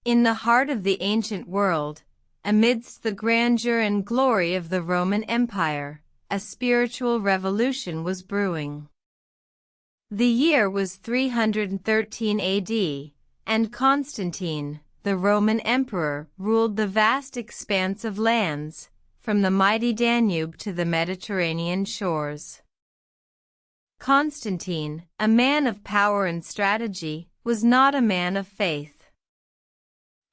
In the heart of the ancient world, amidst the grandeur and glory of the Roman Empire, a spiritual revolution was brewing. The year was 313 AD, and Constantine, the Roman emperor, ruled the vast expanse of lands, from the mighty Danube to the Mediterranean shores. Constantine, a man of power and strategy, was not a man of faith.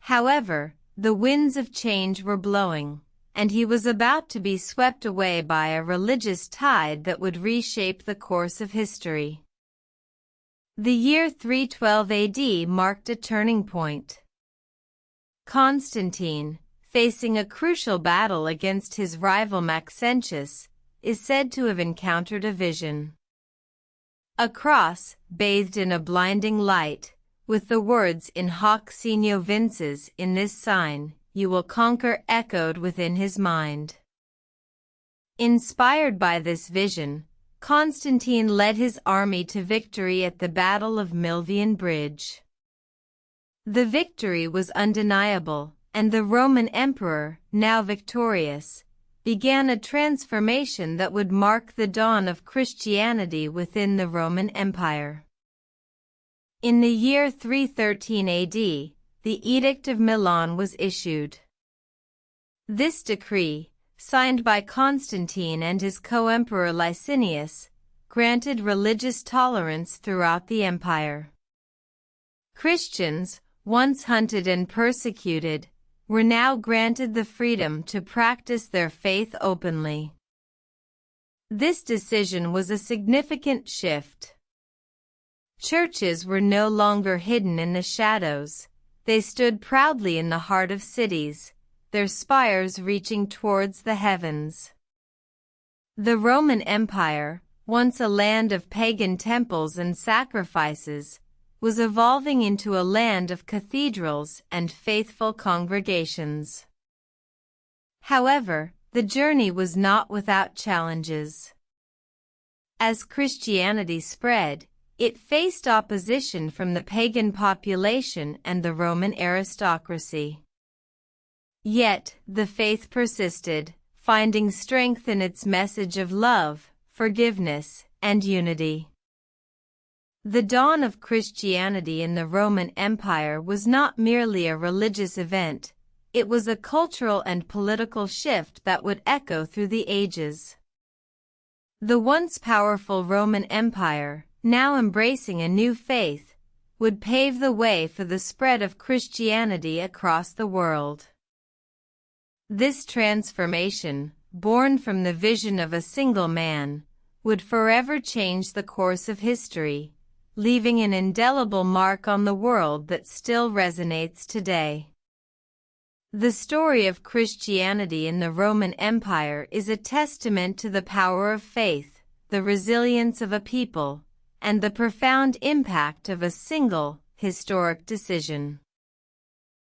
However, the winds of change were blowing, and he was about to be swept away by a religious tide that would reshape the course of history. The year 312 AD marked a turning point. Constantine, facing a crucial battle against his rival Maxentius, is said to have encountered a vision. A cross, bathed in a blinding light, with the words in Hoc Signo Vinces, "In this sign, you will conquer," echoed within his mind. Inspired by this vision, Constantine led his army to victory at the Battle of Milvian Bridge. The victory was undeniable, and the Roman emperor, now victorious, began a transformation that would mark the dawn of Christianity within the Roman Empire. In the year 313 AD, the Edict of Milan was issued. This decree, signed by Constantine and his co-emperor Licinius, granted religious tolerance throughout the empire. Christians, once hunted and persecuted, were now granted the freedom to practice their faith openly. This decision was a significant shift. Churches were no longer hidden in the shadows. They stood proudly in the heart of cities, their spires reaching towards the heavens. The Roman Empire, once a land of pagan temples and sacrifices, was evolving into a land of cathedrals and faithful congregations. However, the journey was not without challenges. As Christianity spread, it faced opposition from the pagan population and the Roman aristocracy. Yet, the faith persisted, finding strength in its message of love, forgiveness, and unity. The dawn of Christianity in the Roman Empire was not merely a religious event, it was a cultural and political shift that would echo through the ages. The once powerful Roman Empire, now embracing a new faith, would pave the way for the spread of Christianity across the world. This transformation, born from the vision of a single man, would forever change the course of history, leaving an indelible mark on the world that still resonates today. The story of Christianity in the Roman Empire is a testament to the power of faith, the resilience of a people, and the profound impact of a single, historic decision.